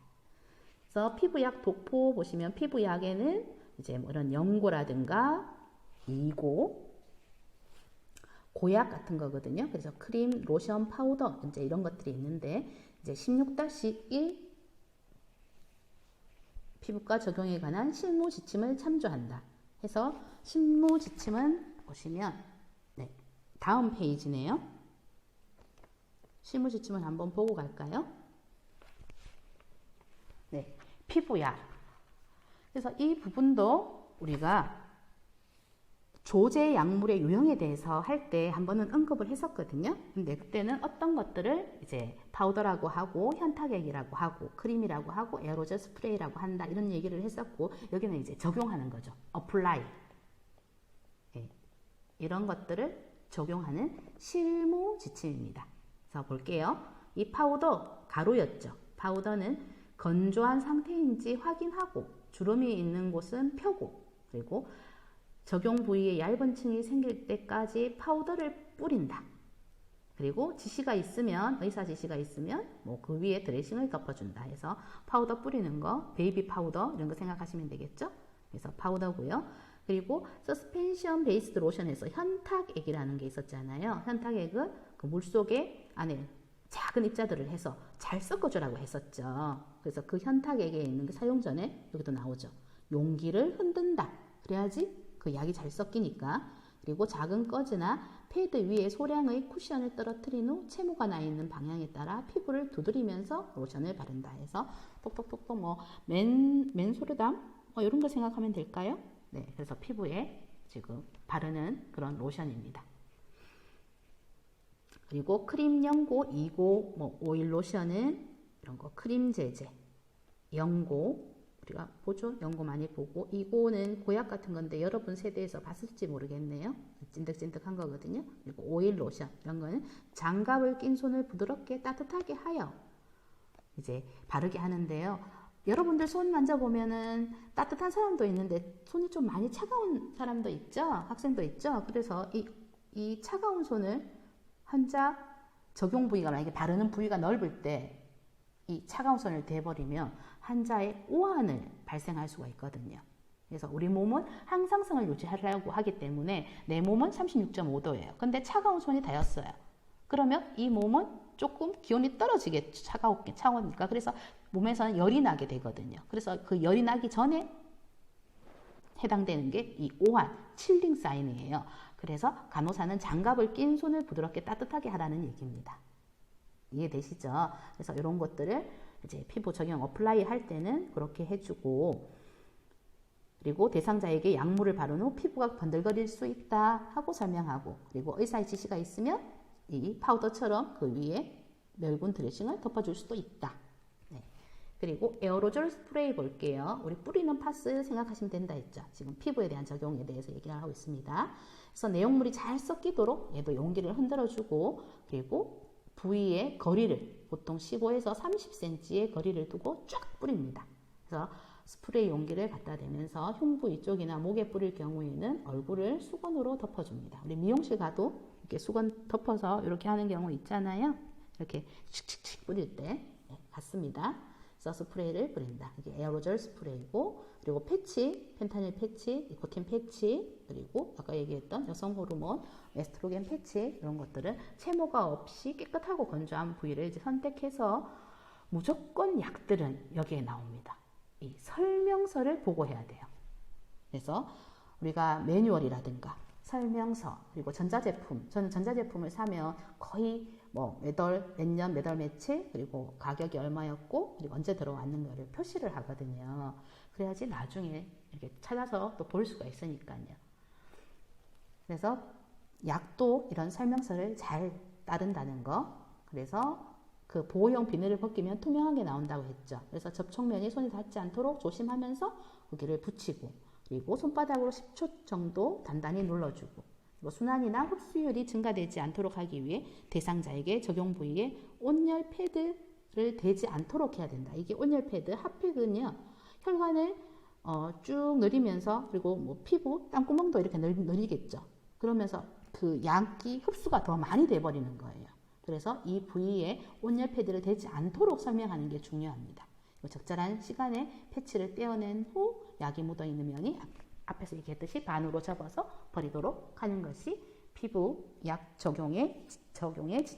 그래서 피부약 도포 보시면 피부약에는 이제 이런 연고라든가 이고 고약 같은 거거든요. 그래서 크림, 로션, 파우더 이제 이런 것들이 있는데 이제 16-1 피부과 적용에 관한 실무 지침을 참조한다. 해서 실무 지침은 보시면 네, 다음 페이지네요. 실무 지침을 한번 보고 갈까요? 네, 피부약. 그래서 이 부분도 우리가 조제 약물의 유형에 대해서 할 때 한 번은 언급을 했었거든요. 근데 그때는 어떤 것들을 이제 파우더라고 하고 현타액이라고 하고 크림이라고 하고 에어로졸 스프레이라고 한다 이런 얘기를 했었고, 여기는 이제 적용하는 거죠. 어플라이. 네. 이런 것들을 적용하는 실무 지침입니다. 그래서 볼게요. 이 파우더 가루였죠. 파우더는 건조한 상태인지 확인하고 주름이 있는 곳은 펴고, 그리고 적용 부위에 얇은 층이 생길 때까지 파우더를 뿌린다. 그리고 지시가 있으면, 의사 지시가 있으면 그 위에 드레싱을 덮어준다 해서 파우더 뿌리는 거, 베이비 파우더 이런 거 생각하시면 되겠죠. 그래서 파우더고요. 그리고 서스펜션 베이스드 로션에서 현탁액이라는 게 있었잖아요. 현탁액은 그 물속에 안에 작은 입자들을 해서 잘 섞어주라고 했었죠. 그래서 그 현탁액에 있는 게 사용 전에 여기도 나오죠. 용기를 흔든다. 그래야지 그 약이 잘 섞이니까. 그리고 작은 거즈나 패드 위에 소량의 쿠션을 떨어뜨린 후 채모가 나 있는 방향에 따라 피부를 두드리면서 로션을 바른다 해서 톡톡톡톡 맨소르담 이런 거 생각하면 될까요? 네, 그래서 피부에 지금 바르는 그런 로션입니다. 그리고 크림, 연고, 이고, 오일 로션은 이런 거 크림 제제, 연고, 우리가 보죠. 연고 많이 보고. 이거는 고약 같은 건데 여러분 세대에서 봤을지 모르겠네요. 찐득찐득한 거거든요. 그리고 오일 로션 이런 거는 장갑을 낀 손을 부드럽게 따뜻하게 하여 이제 바르게 하는데요. 여러분들 손 만져보면은 따뜻한 사람도 있는데 손이 좀 많이 차가운 사람도 있죠. 학생도 있죠. 그래서 이 차가운 손을 환자 적용 부위가 만약에 바르는 부위가 넓을 때 이 차가운 손을 대버리면 환자의 오한을 발생할 수가 있거든요. 그래서 우리 몸은 항상성을 유지하려고 하기 때문에 내 몸은 36.5도예요. 근데 차가운 손이 닿였어요. 그러면 이 몸은 조금 기온이 떨어지겠죠. 차가우니까. 그래서 몸에서는 열이 나게 되거든요. 그래서 그 열이 나기 전에 해당되는 게 이 오한, 칠링 사인이에요. 그래서 간호사는 장갑을 낀 손을 부드럽게 따뜻하게 하라는 얘기입니다. 이해되시죠? 그래서 이런 것들을 이제 피부 적용 어플라이 할 때는 그렇게 해주고, 그리고 대상자에게 약물을 바른 후 피부가 번들거릴 수 있다 하고 설명하고, 그리고 의사의 지시가 있으면 이 파우더처럼 그 위에 멸균 드레싱을 덮어줄 수도 있다. 네. 그리고 에어로졸 스프레이 볼게요. 우리 뿌리는 파스 생각하시면 된다 했죠. 지금 피부에 대한 적용에 대해서 얘기를 하고 있습니다. 그래서 내용물이 잘 섞이도록 얘도 용기를 흔들어주고, 그리고 부위의 거리를 보통 15에서 30cm의 거리를 두고 쫙 뿌립니다. 그래서 스프레이 용기를 갖다 대면서 흉부 이쪽이나 목에 뿌릴 경우에는 얼굴을 수건으로 덮어줍니다. 우리 미용실 가도 이렇게 수건 덮어서 이렇게 하는 경우 있잖아요. 이렇게 칙칙칙 뿌릴 때 같습니다. 그래서 스프레이를 뿌린다. 이게 에어로졸 스프레이고, 그리고 패치, 펜타닐 패치, 니코틴 패치, 그리고 아까 얘기했던 여성 호르몬, 에스트로겐 패치, 이런 것들은 채모가 없이 깨끗하고 건조한 부위를 이제 선택해서 무조건 약들은 여기에 나옵니다. 이 설명서를 보고 해야 돼요. 그래서 우리가 매뉴얼이라든가 설명서, 그리고 전자제품, 저는 전자제품을 사면 거의 뭐 몇 년, 몇 월 며칠, 그리고 가격이 얼마였고, 그리고 언제 들어왔는가를 표시를 하거든요. 그래야지 나중에 이렇게 찾아서 또 볼 수가 있으니까요. 그래서 약도 이런 설명서를 잘 따른다는 거. 그래서 그 보호용 비닐을 벗기면 투명하게 나온다고 했죠. 그래서 접촉면이 손이 닿지 않도록 조심하면서 거기를 붙이고, 그리고 손바닥으로 10초 정도 단단히 눌러주고, 그리고 순환이나 흡수율이 증가되지 않도록 하기 위해 대상자에게 적용 부위에 온열 패드를 대지 않도록 해야 된다. 이게 온열 패드, 핫팩은요, 혈관을 쭉 늘리면서, 그리고 뭐 피부, 땀구멍도 이렇게 늘리겠죠. 그러면서 그 약이 흡수가 더 많이 돼버리는 거예요. 그래서 이 부위에 온열 패드를 대지 않도록 설명하는 게 중요합니다. 적절한 시간에 패치를 떼어낸 후 약이 묻어있는 면이 앞에서 얘기했듯이 반으로 접어서 버리도록 하는 것이 피부 약 적용의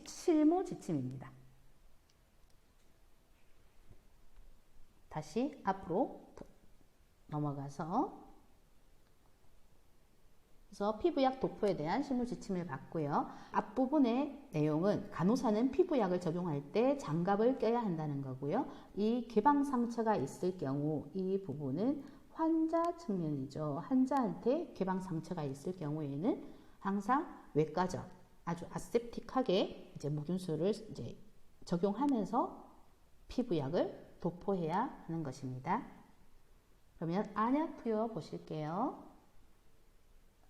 실무 지침입니다. 다시 앞으로 넘어가서, 그래서 피부약 도포에 대한 실무 지침을 봤고요. 앞부분의 내용은 간호사는 피부약을 적용할 때 장갑을 껴야 한다는 거고요. 이 개방 상처가 있을 경우 이 부분은 환자 측면이죠. 환자한테 개방 상처가 있을 경우에는 항상 외과적 아주 아셉틱하게 이제 무균수를 이제 적용하면서 피부약을 도포해야 하는 것입니다. 그러면 안약 투여 보실게요.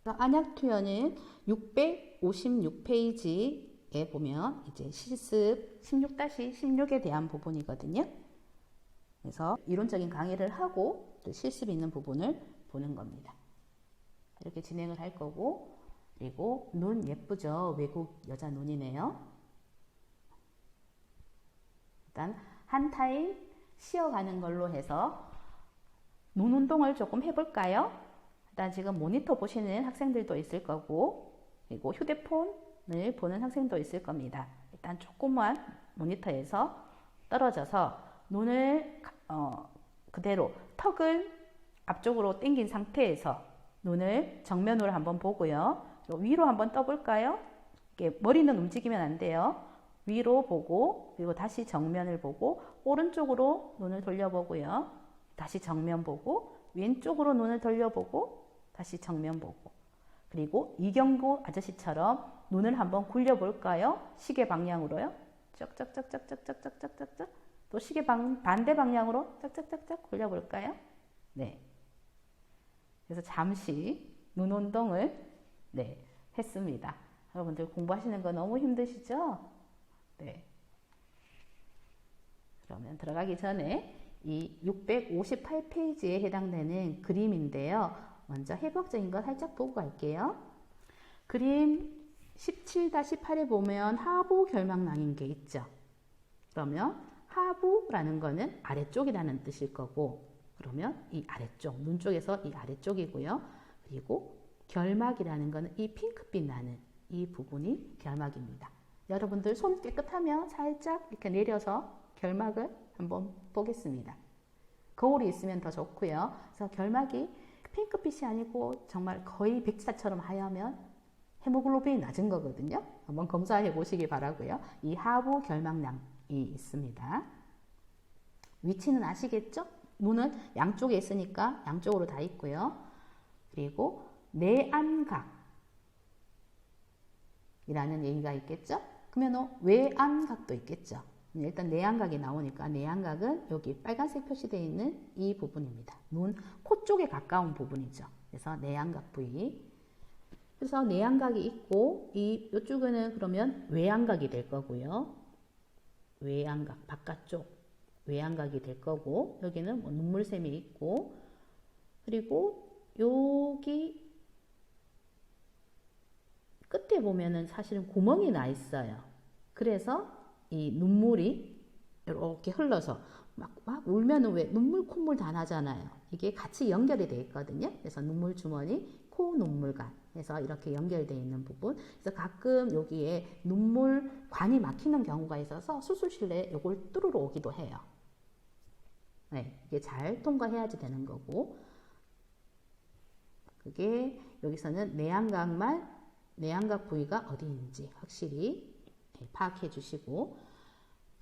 안약 투여는 656페이지에 보면 이제 실습 16-16에 대한 부분이거든요. 그래서 이론적인 강의를 하고 또 실습이 있는 부분을 보는 겁니다. 이렇게 진행을 할 거고, 그리고 눈 예쁘죠? 외국 여자 눈이네요. 일단 한 타임 쉬어가는 걸로 해서 눈 운동을 조금 해볼까요? 일단 지금 모니터 보시는 학생들도 있을 거고, 그리고 휴대폰을 보는 학생도 있을 겁니다. 일단 조금만 모니터에서 떨어져서 눈을 그대로 턱을 앞쪽으로 당긴 상태에서 눈을 정면으로 한번 보고요. 위로 한번 떠볼까요? 이렇게 머리는 움직이면 안 돼요. 위로 보고, 그리고 다시 정면을 보고, 오른쪽으로 눈을 돌려보고요. 다시 정면 보고, 왼쪽으로 눈을 돌려보고, 다시 정면 보고, 그리고 이경구 아저씨처럼 눈을 한번 굴려볼까요? 시계 방향으로요. 쩍쩍쩍쩍쩍쩍쩍쩍쩍. 또 시계 반대 방향으로 짝짝짝짝 굴려볼까요? 네. 그래서 잠시 눈 운동을 네, 했습니다. 여러분들 공부하시는 거 너무 힘드시죠? 네. 그러면 들어가기 전에 이 658페이지에 해당되는 그림인데요. 먼저 해부학적인 거 살짝 보고 갈게요. 그림 17-8에 보면 하부 결막낭인 게 있죠. 그러면 하부라는 거는 아래쪽이라는 뜻일 거고, 그러면 이 아래쪽, 눈 쪽에서 이 아래쪽이고요. 그리고 결막이라는 거는 이 핑크빛 나는 이 부분이 결막입니다. 여러분들 손 깨끗하면 살짝 이렇게 내려서 결막을 한번 보겠습니다. 거울이 있으면 더 좋고요. 그래서 결막이 핑크빛이 아니고 정말 거의 백지사처럼 하얗면 헤모글로빈이 낮은 거거든요. 한번 검사해 보시기 바라고요. 이 하부 결막낭이 있습니다. 위치는 아시겠죠? 눈은 양쪽에 있으니까 양쪽으로 다 있고요. 그리고 내안각이라는 얘기가 있겠죠? 그러면 외안각도 있겠죠? 일단 내안각이 나오니까 내안각은 여기 빨간색 표시되어 있는 이 부분입니다. 눈, 코 쪽에 가까운 부분이죠. 그래서 내안각 부위. 그래서 내안각이 있고 이쪽에는 그러면 외안각이 될 거고요. 외안각, 바깥쪽 외안각이 될 거고, 여기는 뭐 눈물샘이 있고, 그리고 여기 끝에 보면은 사실은 구멍이 나 있어요. 그래서 이 눈물이 이렇게 흘러서 막 울면은 왜 눈물 콧물 다 나잖아요. 이게 같이 연결이 되어 있거든요. 그래서 눈물 주머니, 코 눈물관 해서 이렇게 연결되어 있는 부분. 그래서 가끔 여기에 눈물관이 막히는 경우가 있어서 수술실에 이걸 뚫으러 오기도 해요. 네, 이게 잘 통과해야지 되는 거고, 그게 여기서는 내안각 부위가 어디인지 확실히 파악해 주시고,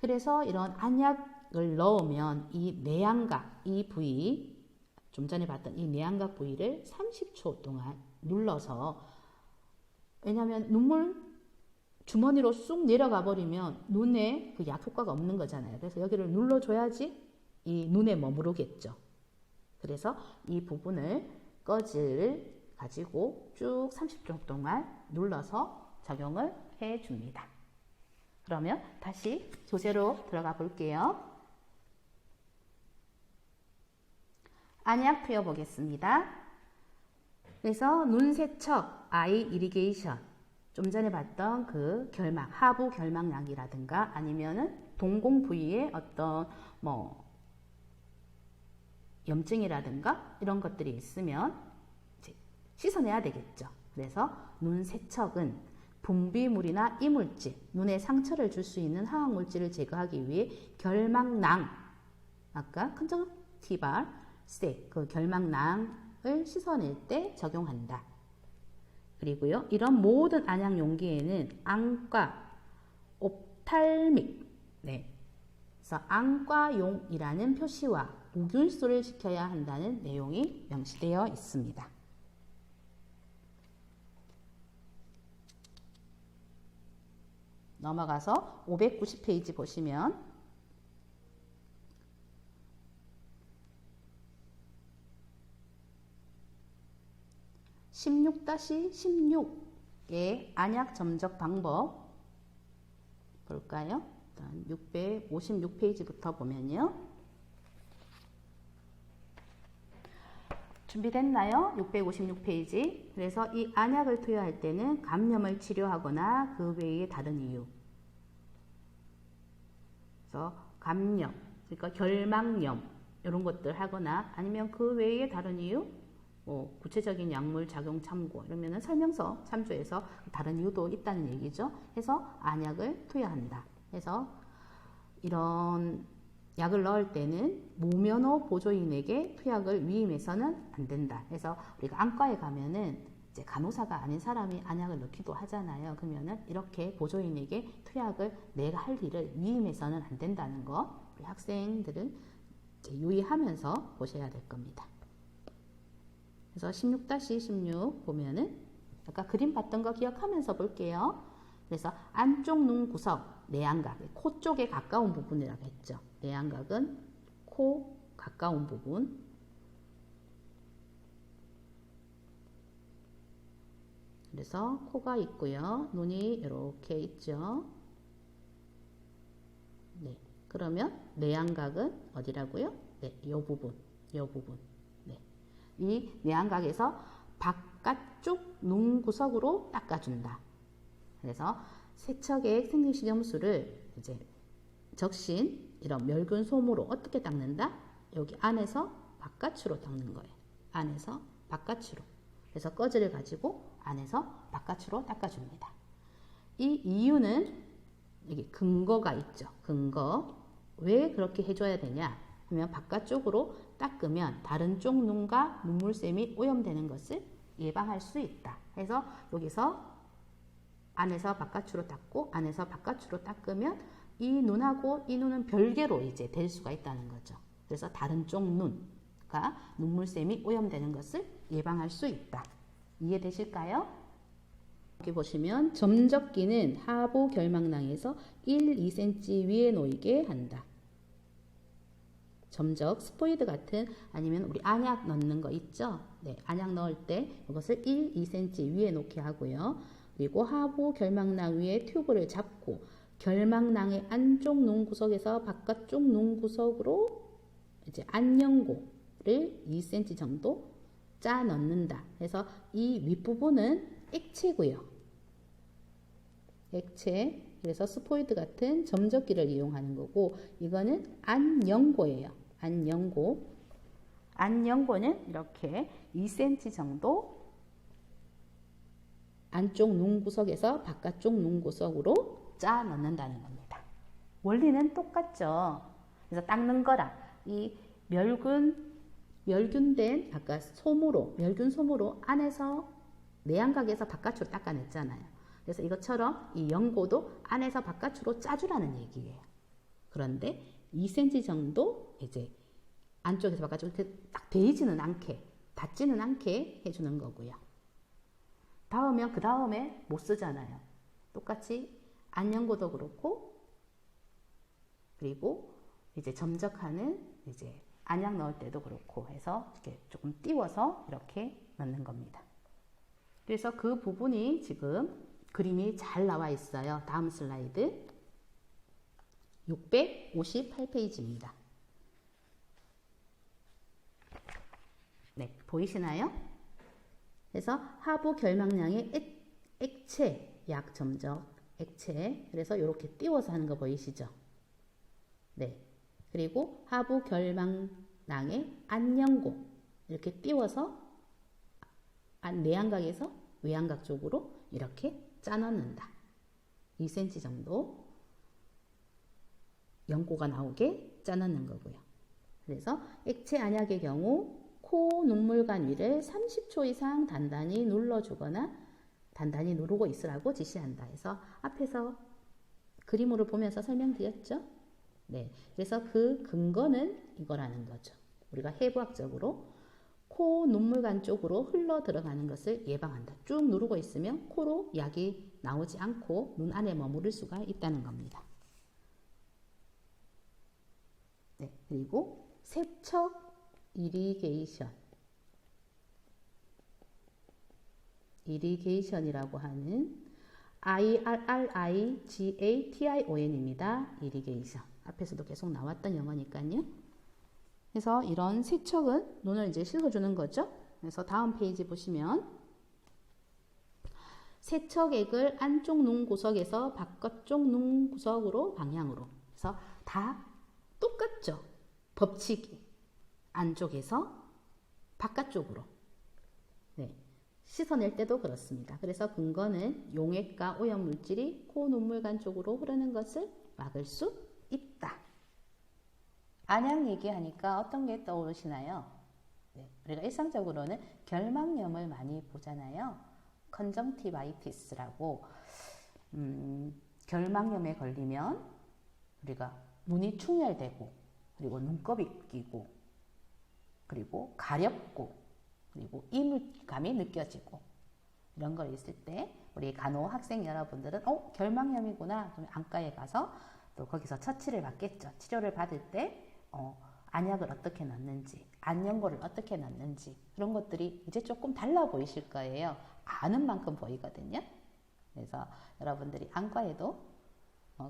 그래서 이런 안약을 넣으면 이 내안각, 이 부위, 좀 전에 봤던 이 내안각 부위를 30초 동안 눌러서, 왜냐하면 눈물 주머니로 쑥 내려가 버리면 눈에 그 약 효과가 없는 거잖아요. 그래서 여기를 눌러줘야지 이 눈에 머무르겠죠. 그래서 이 부분을 꺼지를 가지고 쭉 30초 동안 눌러서 적용을 해 줍니다. 그러면 다시 교재로 들어가 볼게요. 안약 펴 보겠습니다. 그래서 눈 세척, 아이 이리게이션, 좀 전에 봤던 그 결막, 하부 결막약이라든가 아니면은 동공 부위에 어떤 뭐 염증이라든가 이런 것들이 있으면 이제 씻어내야 되겠죠. 그래서 눈 세척은 분비물이나 이물질, 눈에 상처를 줄 수 있는 화학물질을 제거하기 위해 결막낭, 아까 컨정티발 스테, 그 결막낭을 씻어낼 때 적용한다. 그리고요, 이런 모든 안약 용기에는 안과, 옵탈믹, 네, 그래서 안과용이라는 표시와 무균수를 지켜야 한다는 내용이 명시되어 있습니다. 넘어가서 590페이지 보시면 16-16의 안약 점적 방법 볼까요? 일단 656페이지부터 보면요. 준비됐나요? 656페이지. 그래서 이 안약을 투여할 때는 감염을 치료하거나 그 외의 다른 이유. 그래서 감염, 그러니까 결막염 이런 것들 하거나 아니면 그 외의 다른 이유, 뭐 구체적인 약물 작용 참고 이러면은 설명서 참조해서 다른 이유도 있다는 얘기죠. 해서 안약을 투여한다. 해서 이런 약을 넣을 때는 무면허 보조인에게 투약을 위임해서는 안 된다. 그래서 우리가 안과에 가면은 이제 간호사가 아닌 사람이 안약을 넣기도 하잖아요. 그러면은 이렇게 보조인에게 투약을 내가 할 일을 위임해서는 안 된다는 거 우리 학생들은 이제 유의하면서 보셔야 될 겁니다. 그래서 16-16 보면은 아까 그림 봤던 거 기억하면서 볼게요. 그래서 안쪽 눈 구석, 내안각, 코 쪽에 가까운 부분이라고 했죠. 내안각은 코 가까운 부분. 그래서 코가 있고요. 눈이 이렇게 있죠. 네. 그러면 내안각은 어디라고요? 네, 요 부분, 요 부분. 네. 이 내안각에서 바깥쪽 눈 구석으로 닦아준다. 그래서 세척액 생리식염수를 이제 적신 이런 멸균 솜으로 어떻게 닦는다? 여기 안에서 바깥으로 닦는 거예요. 안에서 바깥으로. 그래서 꺼즈를 가지고 안에서 바깥으로 닦아줍니다. 이 이유는 여기 근거가 있죠. 근거. 왜 그렇게 해줘야 되냐 하면 바깥쪽으로 닦으면 다른 쪽 눈과 눈물샘이 오염되는 것을 예방할 수 있다. 그래서 여기서 안에서 바깥으로 닦고 안에서 바깥으로 닦으면 이 눈하고 이 눈은 별개로 이제 될 수가 있다는 거죠. 그래서 다른 쪽 눈과 눈물샘이 오염되는 것을 예방할 수 있다. 이해되실까요? 여기 보시면 점적기는 하부 결막낭에서 1, 2cm 위에 놓이게 한다. 점적, 스포이드 같은 아니면 우리 안약 넣는 거 있죠? 네, 안약 넣을 때 이것을 1, 2cm 위에 놓게 하고요. 그리고 하부 결막낭 위에 튜브를 잡고 결막낭의 안쪽 눈 구석에서 바깥쪽 눈 구석으로 이제 안연고를 2cm 정도 짜 넣는다. 그래서 이 윗부분은 액체고요. 액체. 그래서 스포이드 같은 점적기를 이용하는 거고 이거는 안연고예요. 안연고. 안연고는 이렇게 2cm 정도 안쪽 눈 구석에서 바깥쪽 눈 구석으로 짜 넣는다는 겁니다. 원리는 똑같죠. 그래서 닦는 거랑 이 멸균된 아까 솜으로 멸균 솜으로 안에서 내안각에서 바깥으로 닦아냈잖아요. 그래서 이것처럼 이 연고도 안에서 바깥으로 짜주라는 얘기예요. 그런데 2cm 정도 이제 안쪽에서 바깥쪽으로 이렇게 딱 데이지는 않게 닿지는 않게 해주는 거고요. 닿으면 그 다음에 못 쓰잖아요. 똑같이 안연고도 그렇고 그리고 이제 점적하는 이제 안약 넣을 때도 그렇고 해서 이렇게 조금 띄워서 이렇게 넣는 겁니다. 그래서 그 부분이 지금 그림이 잘 나와 있어요. 다음 슬라이드 658페이지입니다. 네, 보이시나요? 그래서 하부 결막량의 액체, 약점적 액체. 그래서 이렇게 띄워서 하는 거 보이시죠? 네. 그리고 하부 결막낭의 안연고 이렇게 띄워서 내안각에서 외안각 쪽으로 이렇게 짜 넣는다. 2cm 정도 연고가 나오게 짜 넣는 거고요. 그래서 액체 안약의 경우 코 눈물관 위를 30초 이상 단단히 눌러주거나 단단히 누르고 있으라고 지시한다. 해서 앞에서 그림으로 보면서 설명드렸죠? 네. 그래서 그 근거는 이거라는 거죠. 우리가 해부학적으로 코 눈물관 쪽으로 흘러 들어가는 것을 예방한다. 쭉 누르고 있으면 코로 약이 나오지 않고 눈 안에 머무를 수가 있다는 겁니다. 네. 그리고 세척 이리게이션이라고 하는 IRRIGATION입니다. 이리게이션. 앞에서도 계속 나왔던 영어니까요. 그래서 이런 세척은 눈을 이제 씻어주는 거죠. 그래서 다음 페이지 보시면 세척액을 안쪽 눈 구석에서 바깥쪽 눈 구석으로 방향으로. 그래서 다 똑같죠. 법칙이. 안쪽에서 바깥쪽으로. 네. 씻어낼 때도 그렇습니다. 그래서 근거는 용액과 오염물질이 코 눈물관 쪽으로 흐르는 것을 막을 수 있다. 안약 얘기하니까 어떤 게 떠오르시나요? 네, 우리가 일상적으로는 결막염을 많이 보잖아요. 컨정티바이티스라고 결막염에 걸리면 우리가 눈이 충혈되고 그리고 눈곱이 끼고 그리고 가렵고 그리고 이물감이 느껴지고 이런 거 있을 때 우리 간호 학생 여러분들은 결막염이구나. 그럼 안과에 가서 또 거기서 처치를 받겠죠. 치료를 받을 때 안약을 어떻게 넣는지, 안연고를 어떻게 넣는지 그런 것들이 이제 조금 달라 보이실 거예요. 아는 만큼 보이거든요. 그래서 여러분들이 안과에도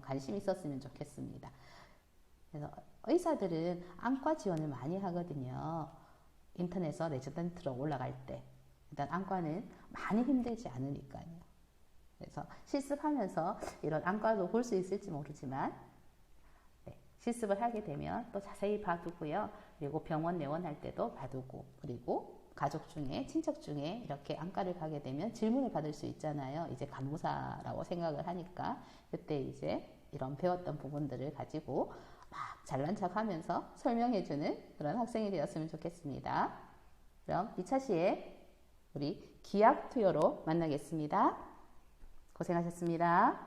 관심 있었으면 좋겠습니다. 그래서 의사들은 안과 지원을 많이 하거든요. 인터넷에 레지던트로 올라갈 때. 일단 안과는 많이 힘들지 않으니까요. 그래서 실습하면서 이런 안과도 볼 수 있을지 모르지만 실습을 하게 되면 또 자세히 봐두고요. 그리고 병원 내원할 때도 봐두고, 그리고 가족 중에, 친척 중에 이렇게 안과를 가게 되면 질문을 받을 수 있잖아요. 이제 간호사라고 생각을 하니까. 그때 이제 이런 배웠던 부분들을 가지고 막 잘난 척 하면서 설명해주는 그런 학생이 되었으면 좋겠습니다. 그럼 2차 시에 우리 기약 투여로 만나겠습니다. 고생하셨습니다.